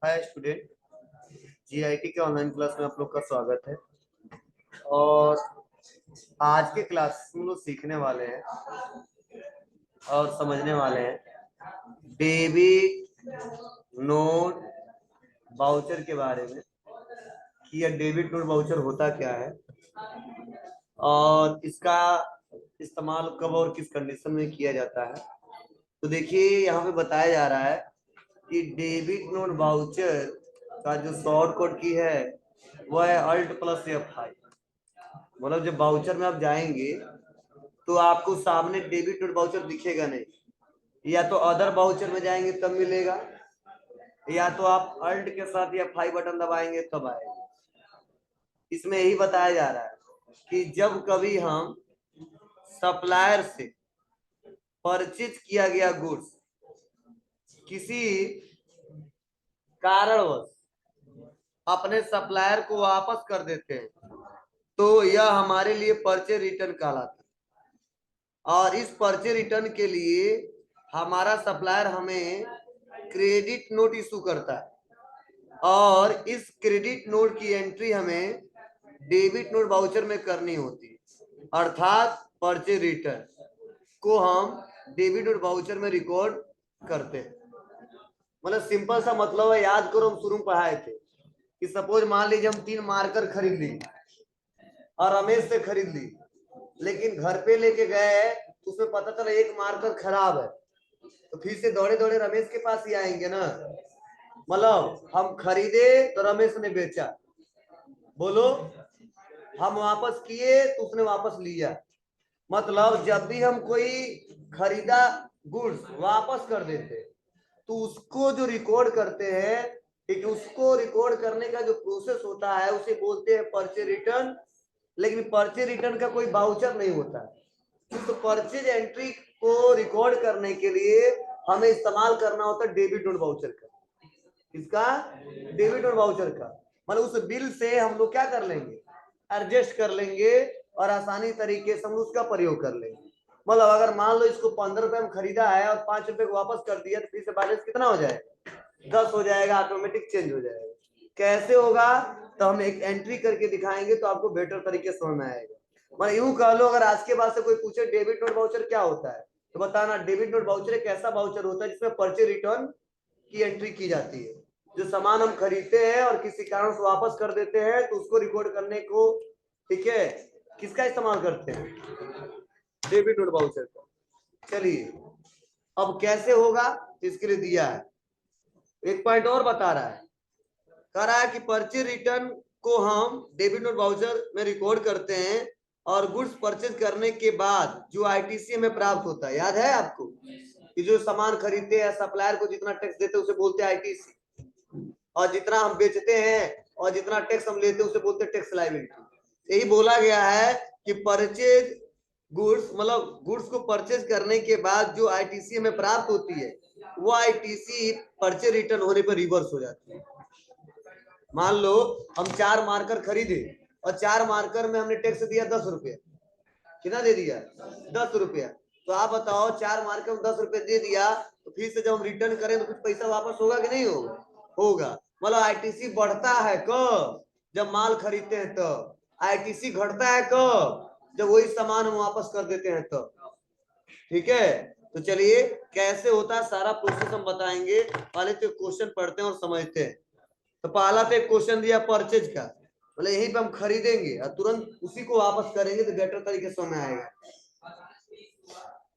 Hi student, GIT के online class में आप लोग का स्वागत है। और आज के क्लास में हम लोग सीखने वाले हैं और समझने वाले हैं डेबिट नोट वाउचर के बारे में कि यह डेबिट नोट वाउचर होता क्या है और इसका इस्तेमाल कब और किस कंडीशन में किया जाता है। तो देखिए यहाँ पे बताया जा रहा है कि डेबिट नोट वाउचर का जो शॉर्ट कोड की है वह है Alt+F5। मतलब जब वाउचर में आप जाएंगे तो आपको सामने डेबिट नोट वाउचर दिखेगा नहीं, या तो अदर वाउचर में जाएंगे तब मिलेगा, या तो आप अल्ट के साथ या 5 बटन दबाएंगे तब आएगा। इसमें यही बताया जा रहा है कि जब कभी हम सप्लायर से परचेज किया गया गुड्स किसी कारणवश अपने सप्लायर को वापस कर देते हैं तो यह हमारे लिए परचेज रिटर्न कहलाता है। और इस परचेज रिटर्न के लिए हमारा सप्लायर हमें क्रेडिट नोट इशू करता है और इस क्रेडिट नोट की एंट्री हमें डेबिट नोट वाउचर में करनी होती है। अर्थात परचेज रिटर्न को हम डेबिट नोट वाउचर में रिकॉर्ड करते हैं। मतलब सिंपल सा मतलब है, याद करो हम शुरू में पढ़ाए थे कि सपोज मान लीजिए हम 3 मार्कर खरीद ली और रमेश से खरीद ली, लेकिन घर पे लेके गए तो उसमें पता चला एक मार्कर खराब है, तो फिर से दौड़े दौड़े रमेश के पास ही आएंगे ना। मतलब हम खरीदे तो रमेश ने बेचा, बोलो हम वापस किए तो उसने वापस लिया। मतलब जब भी हम कोई खरीदा गुड्स वापस कर देते तो उसको जो रिकॉर्ड करते हैं, ठीक है, उसको रिकॉर्ड करने का जो प्रोसेस होता है उसे बोलते हैं परचेज रिटर्न। लेकिन परचेज रिटर्न का कोई वाउचर नहीं होता है, तो परचेज एंट्री को रिकॉर्ड करने के लिए हमें इस्तेमाल करना होता है डेबिट नोट वाउचर का। किसका? डेबिट नोट वाउचर का। मतलब उस बिल से हम लोग क्या कर लेंगे, एडजस्ट कर लेंगे और आसानी तरीके से हम उसका प्रयोग कर लेंगे। मतलब अगर मान लो इसको 15 रुपए में खरीदा है और 5 रुपए को वापस कर दिया तो फिर से बैलेंस कितना हो जाएगा? 10 हो जाएगा, ऑटोमेटिक चेंज हो जाएगा। कैसे होगा तो हम एक एंट्री करके दिखाएंगे तो आपको बेटर तरीके से समझ में आएगा। मतलब यूं कह लो, अगर आज के बाद से कोई पूछे डेबिट नोट वाउचर क्या होता है तो बताना डेबिट नोट वाउचर एक ऐसा वाउचर होता है जिसमें परचेज रिटर्न की एंट्री की जाती है। जो सामान हम खरीदते हैं और किसी कारण से वापस कर देते हैं तो उसको रिकॉर्ड करने को, ठीक है, किसका इस्तेमाल करते हैं? डेबिट नोट वाउचर का। चलिए अब कैसे होगा इसके लिए दिया है एक पॉइंट और बता रहा है, कह रहा है कि परचेज रिटर्न को हम डेबिट नोट वाउचर में रिकॉर्ड करते हैं और गुड्स परचेज करने के बाद जो आईटीसी हमें प्राप्त होता है, याद है आपको कि जो सामान खरीदते हैं सप्लायर को जितना टैक्स देते हैं उसे बोलते हैं आईटीसी, और जितना हम बेचते हैं और जितना टैक्स हम लेते हैं उसे बोलते हैं टैक्स लायबिलिटी। यही बोला गया है कि परचेज गुड्स, मतलब गुड्स को परचेज करने के बाद जो आईटीसी हमें प्राप्त होती है वो आईटीसी परचेज रिटर्न होने पर रिवर्स हो जाती है। मान लो हम 4 मार्कर खरीदे और 4 मार्कर में हमने टैक्स दिया 10 रुपया। कितना दे दिया? 10 रुपया। तो आप बताओ 4 मार्कर में 10 रुपया दे दिया तो फिर से जब हम रिटर्न करें तो कुछ पैसा वापस होगा कि नहीं होगा? होगा। मतलब आईटीसी बढ़ता है कब? जब माल खरीदते हैं तब। आईटीसी घटता है कब? जब वही सामान हम वापस कर देते हैं तब। ठीक है, तो चलिए कैसे होता है सारा प्रोसेस हम बताएंगे। पहले तो क्वेश्चन पढ़ते हैं और समझते हैं। तो पहला तो एक क्वेश्चन दिया परचेज का, मतलब यहीं पे हम खरीदेंगे और तुरंत उसी को वापस करेंगे तो बेटर तरीके से समझ आएगा।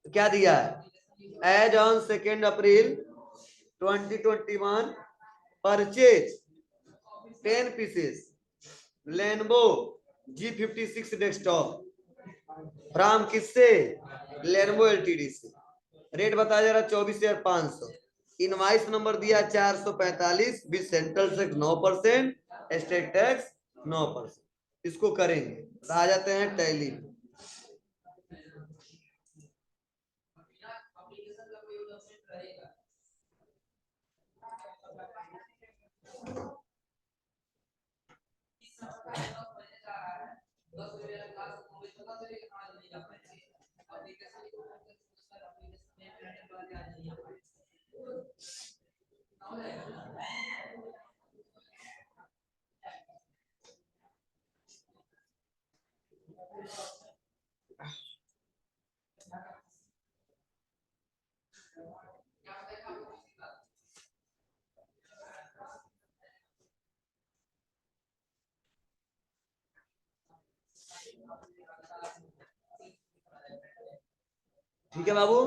तो क्या दिया है, as on 2 April 2021 purchase 10 pieces Lenovo G56 desktop from किससे? लेनोवो एलटीडी से। रेट बताया जा रहा 24,500। इनवाइस नंबर दिया 445, with central tax 9%, state tax 9%। इसको करेंगे आ जाते हैं टैली। ठीक है बाबू।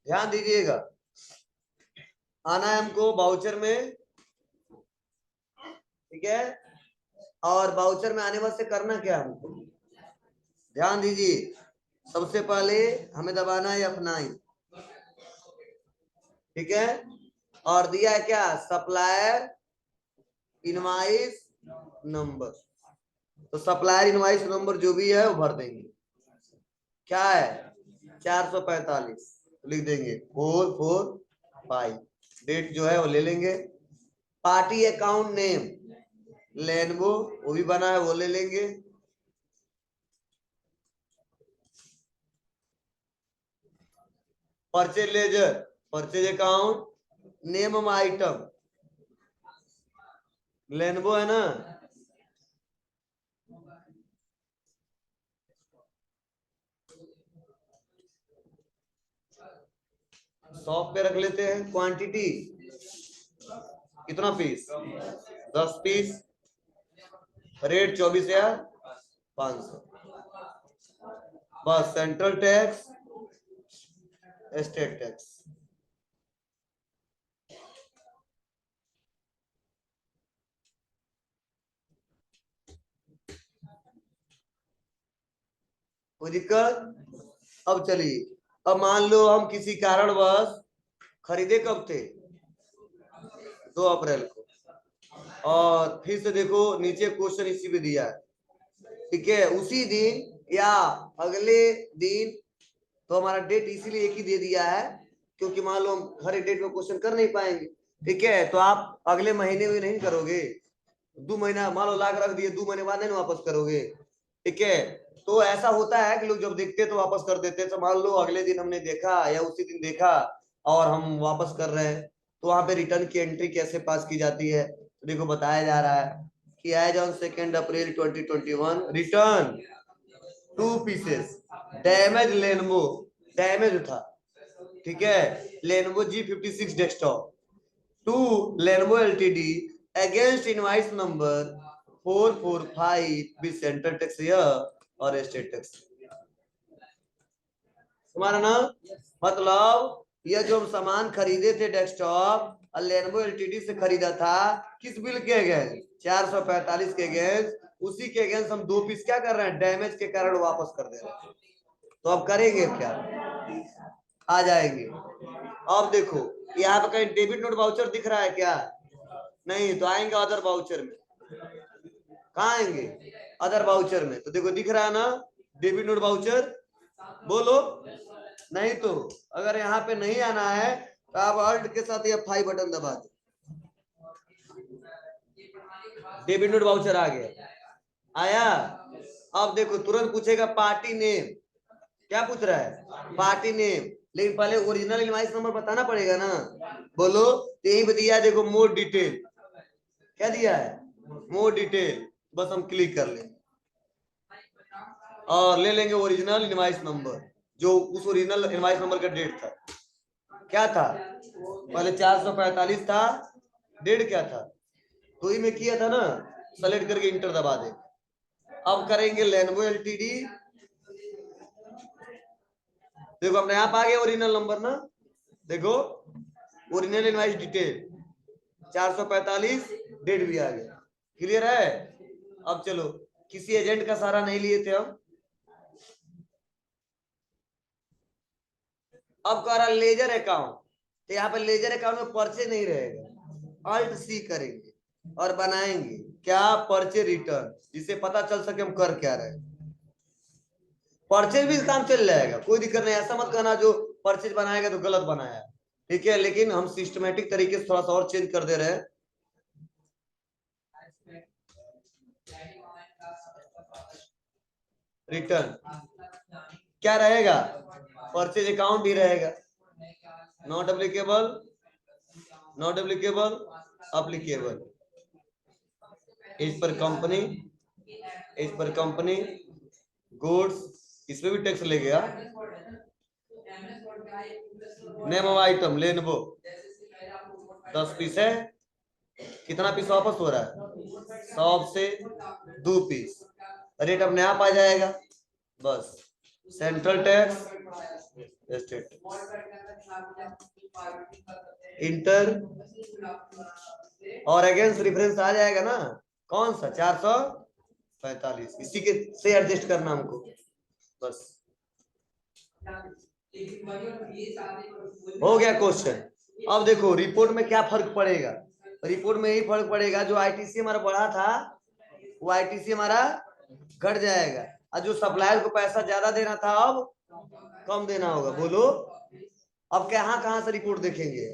ध्यान दीजिएगा, आना है हमको वाउचर में, ठीक है। और वाउचर में आने वास्ते करना क्या हमको, ध्यान दीजिए। सबसे पहले हमें दबाना है F9, ठीक है। और दिया है क्या, सप्लायर इनवाइस नंबर। तो सप्लायर इनवाइस नंबर जो भी है वो भर देंगे। क्या है 445, लिख देंगे 445। डेट जो है वो ले लेंगे। पार्टी अकाउंट नेम लेनवो, वो भी बना है, वो ले लेंगे। Purchase laser, purchase account, name of item Lenovo है ना, शॉप पे रख लेते हैं। क्वांटिटी कितना पीस, 10 पीस। रेट 24,500। बस सेंट्रल टैक्स, स्टेट टैक्स। कोई दिक्कत। अब चलिए, अब मान लो हम किसी कारणवश खरीदे कब थे, 2 अप्रैल को, और फिर से देखो नीचे क्वेश्चन इसी पे दिया है, ठीक है। उसी दिन या अगले दिन, तो हमारा डेट इसीलिए एक ही दे दिया है क्योंकि मान लो हम हर एक डेट में क्वेश्चन कर नहीं पाएंगे, ठीक है। तो आप अगले महीने में नहीं करोगे, 2 महीना मान लो लाख रख दिए, 2 महीने बाद नहीं वापस करोगे, ठीक है। तो ऐसा होता है कि लोग जब देखते तो वापस कर देते। तो मान लो अगले दिन हमने देखा या उसी दिन देखा और हम वापस कर रहे हैं, तो वहां पे रिटर्न की एंट्री कैसे पास की जाती है, तो देखो बताया जा रहा है कि as on 2 April 2021 return 2 pieces damage Lenovo, damage था, ठीक है, Lenovo G56 desktop to Lenovo LTD against invoice number 445 with central tax और स्टेट टैक्स। तुम्हारा ना मतलब यह जो हम सामान खरीदे थे डेस्कटॉप और लेनवो एलटीडी से खरीदा था, किस बिल के अगेंस्ट, 445 के अगेंस्ट, उसी के अगेंस्ट हम 2 पीस क्या कर रहे हैं, डैमेज के कारण वापस कर दे रहे हैं। तो अब करेंगे क्या, आ जाएंगे। अब देखो यहाँ पे कहीं डेबिट नोट वाउचर दिख रहा है क्या, नहीं, तो आएंगे अदर वाउचर में। कहाँ आएंगे, अदर वाउचर में। तो देखो दिख रहा है ना डेबिट नोट वाउचर, बोलो। नहीं तो अगर यहाँ पे नहीं आना है तो आप अल्ट के साथ F5 बटन दबा दो, डेबिट नोट वाउचर आ गया, आया। अब देखो तुरंत पूछेगा पार्टी नेम, क्या पूछ रहा है, पार्टी नेम, लेकिन पहले ओरिजिनल इनवॉइस नंबर बताना पड़ेगा ना, बोलो। तो यही दिया, देखो मोर डिटेल, क्या दिया है, मोर डिटेल, बस हम क्लिक कर लेंगे और ले लेंगे ओरिजिनल इनवॉइस नंबर, जो उस ओरिजिनल इनवॉइस नंबर का डेट था, क्या था, पहले 445 था, डेट क्या था, तो ही में किया था ना, सेलेक्ट करके इंटर दबा दे। अब करेंगे लेनवो एलटीडी, देखो अपने आप आ गया ओरिजिनल नंबर ना, देखो ओरिजिनल इनवॉइस डिटेल 445, डेट भी आ गया, क्लियर है। अब चलो, किसी एजेंट का सहारा नहीं लिए थे हम। अब कह रहा लेजर अकाउंट, तो यहाँ पे लेजर अकाउंट में पर्चे नहीं रहेगा, अल्ट सी करेंगे और बनाएंगे क्या, पर्चे रिटर्न, जिससे पता चल सके हम कर क्या रहे। परचेज भी काम चल जाएगा, कोई दिक्कत नहीं, ऐसा मत कहना जो परचेज बनाएगा तो गलत बनाया, ठीक है। लेकिन हम सिस्टमेटिक तरीके से थोड़ा सा और चेंज कर दे रहे हैं। रिटर्न क्या रहेगा, परचेज अकाउंट ही रहेगा, not applicable, not applicable, applicable, इस पर कंपनी, इस पर कंपनी गुड्स, इसमें भी टैक्स ले गया। Name of item Lenovo 10 piece है, कितना पीस वापस हो रहा है? 100 से 2 पीस, रेट अपने आप आ जाएगा। बस सेंट्रल टैक्स, स्टेट इंटर और अगेंस्ट रेफरेंस आ जाएगा ना, कौन सा 445, इसी के से एडजस्ट करना हमको बस। हो गया क्वेश्चन। अब देखो रिपोर्ट में क्या फर्क पड़ेगा, रिपोर्ट में यही फर्क पड़ेगा, जो आईटीसी हमारा बढ़ा था वो आईटीसी हमारा घट जाएगा, और जो सप्लायर को पैसा ज्यादा देना था अब कम देना होगा। बोलो अब कहाँ से रिपोर्ट देखेंगे?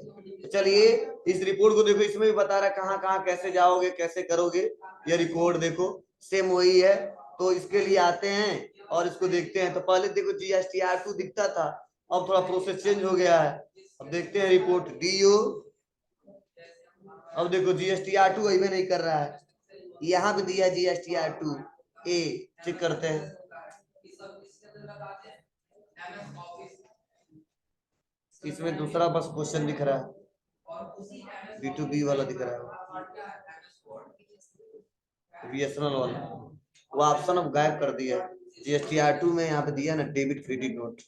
तो चलिए इस रिपोर्ट को देखो, इसमें भी बता रहा है कहाँ कैसे जाओगे, कैसे करोगे। ये रिपोर्ट देखो सेम वही है, तो इसके लिए आते हैं और इसको देखते हैं। तो पहले देखो GSTR2 दिखता था, अब थोड़ा प्रोसेस चेंज हो गया है। अब देखते हैं रिपोर्ट DO, अब देखो GSTR2 अभी नहीं कर रहा है, यहाँ पे दिया GSTR2 A, चेक करते हैं। इसमें दूसरा बस क्वेश्चन दिख रहा है, B2B वाला दिख रहा है, BSNL वाला, वो ऑप्शन अब गायब कर दिया। GSTR2 में यहाँ पे दिया ना डेबिट क्रेडिट नोट,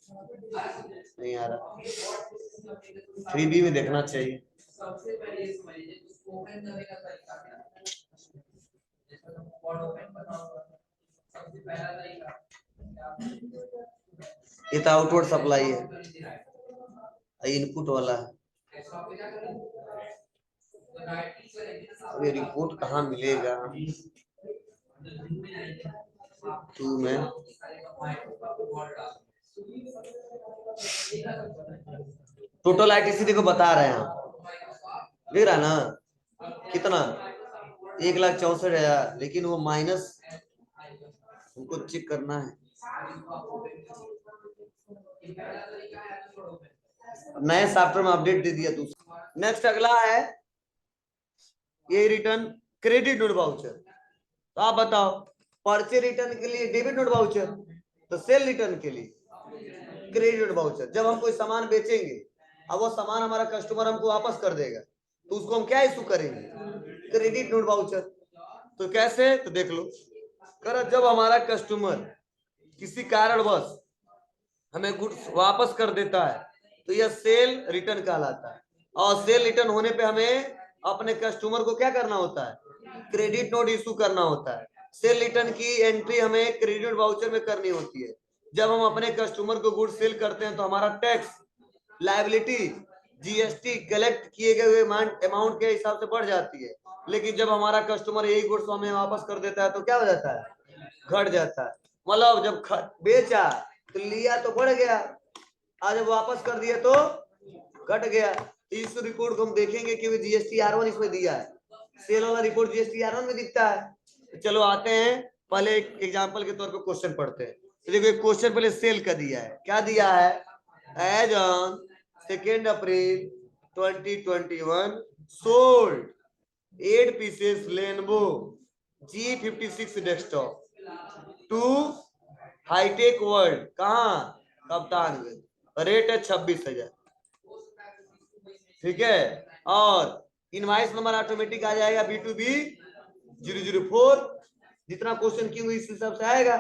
नहीं आ रहा। 3B में देखना चाहिए। ये तो आउटवर्ड सप्लाई है, इनपुट वाला है। अभी रिपोर्ट कहाँ मिलेगा? 2 में टोटल आईटीसी देखो बता रहे हैं, देख रहा ना कितना 1,64,000, लेकिन वो माइनस हमको चेक करना है। नए सॉफ्टवेयर में अपडेट दे दिया दूसरा। नेक्स्ट अगला है ये रिटर्न क्रेडिट नोट वाउचर। तो आप बताओ पर्चे रिटर्न के लिए डेबिट नोट वाउचर, तो सेल रिटर्न के लिए क्रेडिट नोट वाउचर। जब हम कोई सामान बेचेंगे अब वो सामान हमारा कस्टमर हमको वापस कर देगा, तो उसको हम क्या इशू करेंगे? Credit note voucher. तो कैसे? तो देख लो, कर जब हमारा कस्टमर किसी कारणवश हमें गुड्स वापस कर देता है तो यह सेल रिटर्न कहलाता है। और सेल रिटर्न होने पे हमें अपने कस्टमर को क्या करना होता है? क्रेडिट नोट इशू करना होता है। सेल रिटर्न की एंट्री हमें क्रेडिट वाउचर में करनी होती है। जब हम अपने कस्टमर को गुड्स सेल करते हैं तो हमारा टैक्स लायबिलिटी GST कलेक्ट किए गए अमाउंट के हिसाब से बढ़ जाती है, लेकिन जब हमारा कस्टमर यही गुड्स हमें वापस कर देता है तो क्या हो जाता है? घट जाता है। मतलब जब बेचा तो लिया तो बढ़ गया, आज जब वापस कर दिया तो घट गया। इस रिपोर्ट को हम देखेंगे क्योंकि GSTR1 इसमें दिया है, सेल वाला रिपोर्ट GSTR1 में दिखता है। तो चलो आते हैं, पहले एक एग्जांपल के तौर पे क्वेश्चन पढ़ते हैं। तो देखो क्वेश्चन पहले सेल का दिया है, क्या दिया है? As on 2 April 2021 sold 8 pieces Lenovo G56 desktop to Hitech World, कहाँ? कप्तानगंज, रेट है 26,000। ठीक है, और इनवाइस नंबर ऑटोमेटिक आ जाएगा B2B 004। जितना क्वेश्चन क्यों इस हिसाब से आएगा,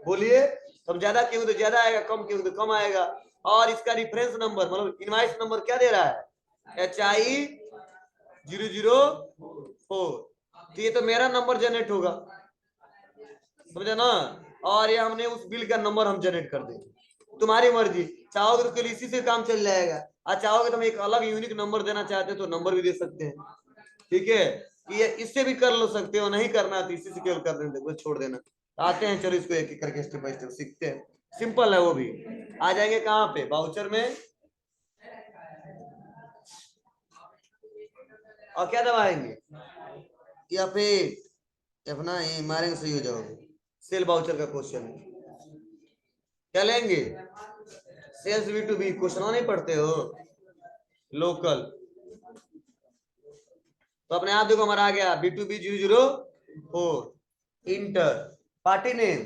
बोलिए। तो ज्यादा क्यों तो ज्यादा आएगा, कम क्यों तो कम आएगा। और इसका रेफरेंस नंबर मतलब इनवाइस नंबर क्या दे रहा है? HI 004। तो ये तो मेरा नंबर जनरेट होगा, समझे ना। और ये हमने उस बिल का नंबर हम जनरेट कर देंगे, तुम्हारी मर्जी। चाहोगे तो इसी से काम चल जाएगा, और चाहोगे तो हम एक अलग यूनिक नंबर देना चाहते हो तो नंबर भी दे सकते हैं। ठीक है, ये इससे भी कर लो सकते हो, नहीं करना तो इसी से केवल कर देना, छोड़ देना। आते हैं, चलो इसको एक एक करके स्टेप बाय स्टेप सीखते हैं। सिंपल है वो भी। आ जाएंगे कहाँ पे? वाउचर में, और क्या दबाएंगे? या फिर अपना मारेंगे, सही हो जाओगे। सेल वाउचर का क्वेश्चन क्या लेंगे? सेल्स B2B क्वेश्चन नहीं पढ़ते हो लोकल, तो अपने आप देखो हमारा आ गया B2B 004। Inter party name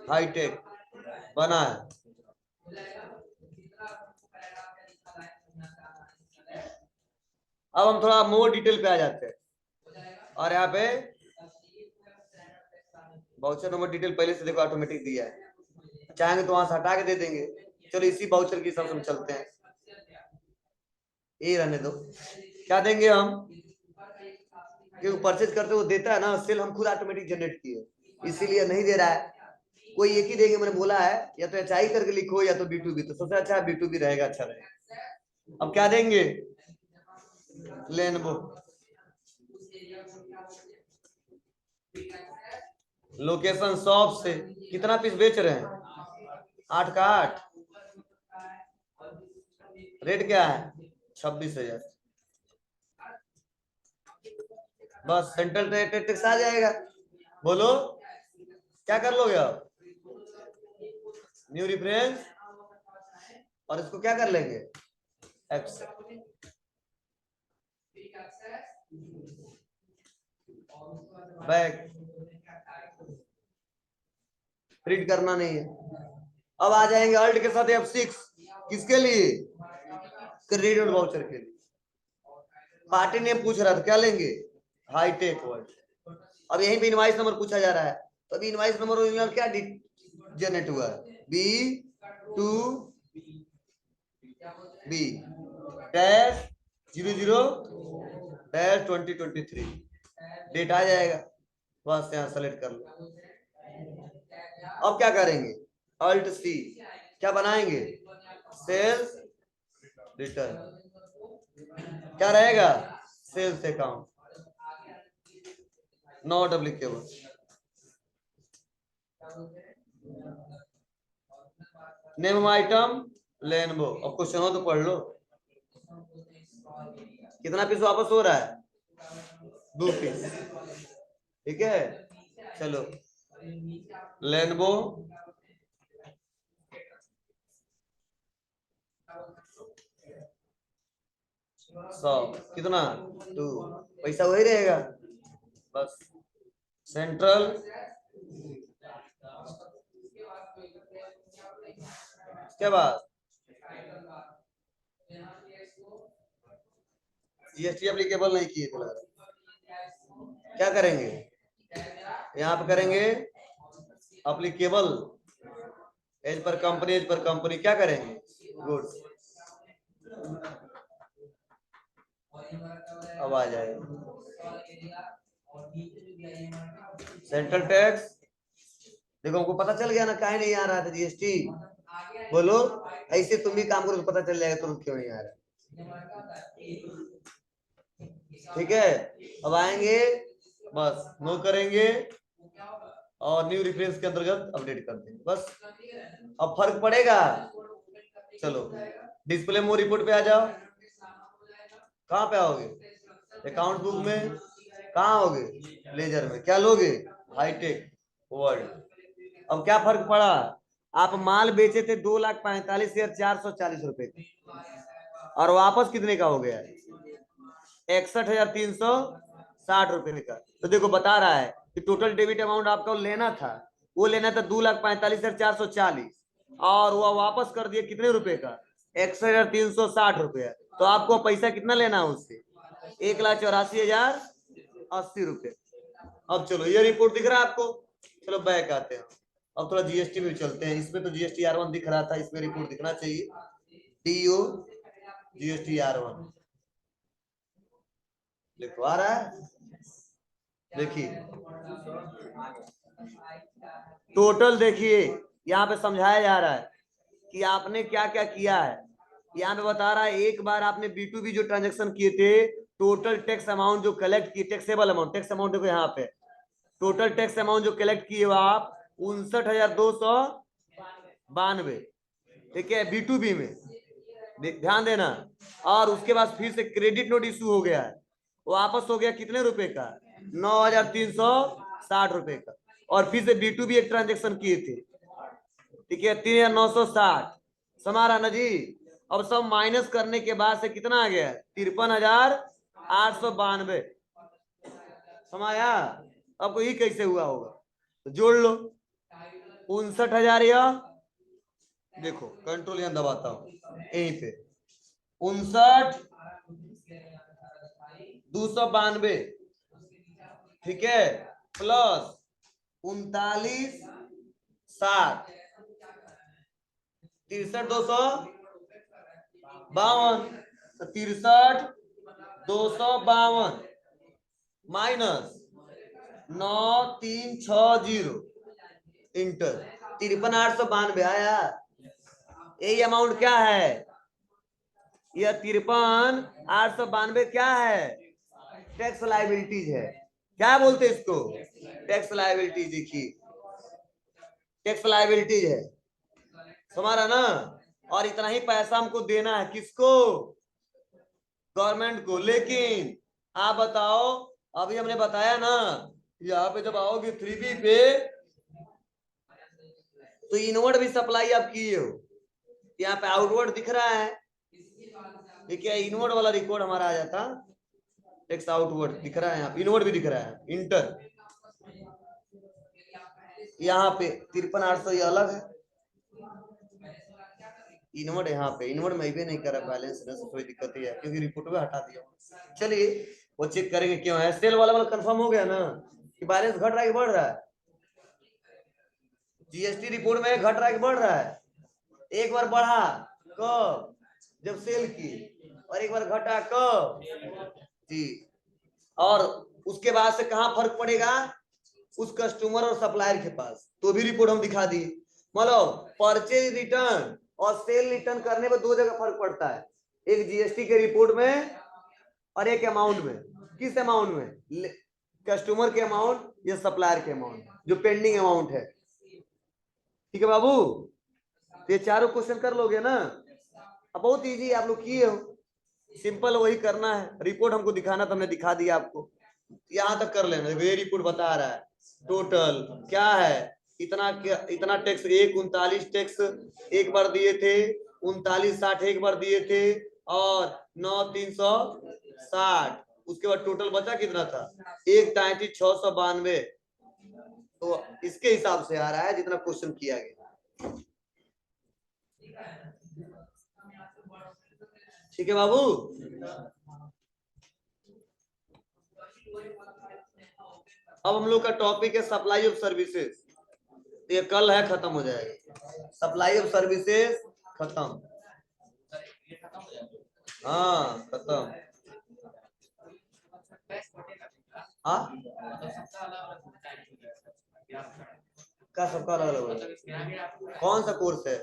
hi tech बना है। अब हम थोड़ा मोर डिटेल पे आ जाते हैं और यहाँ पे वाउचर नंबर डिटेल पहले से देखो ऑटोमेटिक दिया है, चाहेंगे तो वहां से हटा के दे देंगे। चलो इसी वाउचर के हिसाब से हम चलते हैं, ये रहने दो। क्या देंगे हम, क्योंकि परचेज करते वो देता है ना, सेल हम खुद ऑटोमेटिक जनरेट किए, इसीलिए नहीं दे रहा है। कोई एक ही देंगे, मैंने बोला है या तो एचआई करके लिखो या तो B2B, तो सबसे अच्छा B2B रहेगा, अच्छा रहेगा। अब क्या देंगे, लेनवो, लोकेशन शॉप से, कितना पीस बेच रहे हैं, 8 का 8, रेट क्या है 26,000, बस सेंट्रल टैक्स आ जाएगा। बोलो क्या कर लोगे आप, न्यू रेफरेंस, और इसको क्या कर लेंगे, बैक, प्रिंट करना नहीं है। अब आ जाएंगे अल्ट के साथ F6, किसके लिए, क्रेडिट वाउचर के लिए। पार्टी नेम पूछ रहा था, क्या लेंगे, हाईटेक वर्ल्ड। अब यहीं पे इनवाइस नंबर पूछा जा रहा है, तो अभी इनवाइस नंबर ओरिजिनल क्या जनरेट हुआ है, B2B डैश 00 डैश 2023, डेट आ जाएगा, बस यहाँ सेलेक्ट कर लो। अब क्या करेंगे, अल्ट C, क्या बनाएंगे, सेल्स रिटर्न, क्या रहेगा, sales account, not applicable. Name item Lenovo. अब क्वेश्चन हो तो पढ़ लो, कितना पीस वापस हो रहा है, 2 पीस, ठीक है। चलो लेनवो सौ, कितना 2, पैसा वही रहेगा, बस सेंट्रल के बाद GST एप्लीकेबल नहीं किए थे, क्या करेंगे, यहाँ पे करेंगे applicable, as per company, as per company, क्या करेंगे, गुड, अब आ जाएगा सेंट्रल टैक्स। देखो हमको पता चल गया ना, काहे नहीं आ रहा था GST, बोलो, ऐसे तुम भी काम करो तो पता चल जाएगा तुम क्यों नहीं आ रहा, ठीक है। अब आएंगे, बस नो करेंगे और न्यू रेफरेंस के अंतर्गत अपडेट कर देंगे, बस। अब फर्क पड़ेगा, चलो डिस्प्ले मोर रिपोर्ट पे आ जाओ, कहाँ पे आओगे, अकाउंट बुक में, कहाँ आओगे, लेजर में, क्या लोगे, हाईटेक वर्ल्ड। अब क्या फर्क पड़ा, आप माल बेचे थे 2,45,440 रुपए और वापस कितने का हो गया, 61,360 रुपए का। तो देखो बता रहा है कि टोटल डेबिट अमाउंट आपको लेना था, वो लेना था 2,45,440 और वह वापस कर दिया कितने रुपए का, 61,360 रुपया। तो आपको पैसा कितना लेना है उससे, 1,84,080 रुपये। अब चलो ये रिपोर्ट दिख रहा है आपको, चलो बैक आते हैं, अब थोड़ा GST में चलते हैं। इसमें तो GST-R1 दिख रहा था, इसमें रिपोर्ट दिखना चाहिए, DO GST-R1 लिखो, आ रहा है, देखिए टोटल, देखिए यहाँ पे समझाया जा रहा है कि आपने क्या क्या किया है। यहाँ पे बता रहा है, एक बार आपने B2B जो ट्रांजेक्शन किए थे, टोटल टैक्स अमाउंट जो कलेक्ट किए, टैक्सेबल अमाउंट, टैक्स अमाउंट देखो यहाँ पे, टोटल टैक्स अमाउंट जो कलेक्ट किए हो आप 59,292, ठीक है, B2B में, ध्यान देना। और उसके बाद फिर से क्रेडिट नोट इशू हो गया है, वापस हो गया कितने रुपए का, 9,360 रुपए का। और फिर से B2B एक ट्रांजेक्शन किए थे, ठीक है, 3,960, समारा ना जी। अब सब माइनस करने के बाद से कितना आ गया, 53,892, समाया। आपको ये कैसे हुआ होगा, तो जोड़ लो 59,000, या देखो कंट्रोल यहां दबाता हूं, यहीं पे 59 292, ठीक है, प्लस 39 60 63 252, 63 252 माइनस 9360 इंटर 53892 आया। यही अमाउंट क्या है, यह 53892 क्या है, टैक्स लायबिलिटीज है। क्या बोलते इसको, टैक्स लायबिलिटीज। देखिए टैक्स लायबिलिटीज है, हमारा ना। और इतना ही पैसा हमको देना है, किसको, गवर्नमेंट को। लेकिन आप बताओ, अभी हमने बताया ना, यहाँ पे जब आओगे 3B पे तो इनवर्ड भी सप्लाई आप किए हो, यहाँ पे आउटवर्ड दिख रहा है, ये क्या इनवर्ड वाला रिकॉर्ड हमारा आ जाता, टैक्स आउटवर्ड दिख रहा है, यहाँ इनवर्ड भी दिख रहा है, इंटर यहाँ पे 53800 ये अलग है, इनवर्ड यहाँ पे, इनवर्ड में भी नहीं करा बैलेंस, कोई दिक्कत है क्योंकि रिपोर्ट में हटा दिया। चलिए वो चेक करेंगे क्यों है, सेल वाला कंफर्म हो गया ना कि बैलेंस घट रहा है कि बढ़ रहा है, जीएसटी रिपोर्ट में घट रहा है कि बढ़ रहा है। एक बार बढ़ा कब, जब सेल की, और एक बार घटा कब जी, और उसके बाद से कहां फर्क पड़ेगा, उस कस्टमर और सप्लायर के पास, तो भी रिपोर्ट हम दिखा दिए। मतलब परचेज रिटर्न और सेल रिटर्न करने में दो जगह फर्क पड़ता है, एक जीएसटी के रिपोर्ट में और एक अमाउंट में। किस अमाउंट में, कस्टमर के अमाउंट या सप्लायर के अमाउंट, जो पेंडिंग अमाउंट है। ठीक है बाबू, ये चारों क्वेश्चन कर लोगे ना, अब बहुत इजी, आप लोग किए हो, सिंपल वही करना है। रिपोर्ट हमको दिखाना था, हमने दिखा दिया आपको, यहां तक कर लेना। ये रिपोर्ट बता रहा है टोटल क्या है, इतना इतना टैक्स, 39 टैक्स एक बार दिए थे, 3960 एक बार दिए थे, और 9360, उसके बाद टोटल बचा कितना था, 1,33,692। तो इसके हिसाब से आ रहा है जितना क्वेश्चन किया गया। ठीक है बाबू, अब हम लोग का टॉपिक है सप्लाई ऑफ सर्विसेज, ये कल है, खत्म हो जाएगा। सप्लाई ऑफ सर्विसेज खत्म, हाँ खत्म। हाँ का सबका अलग अलग, कौन सा कोर्स है,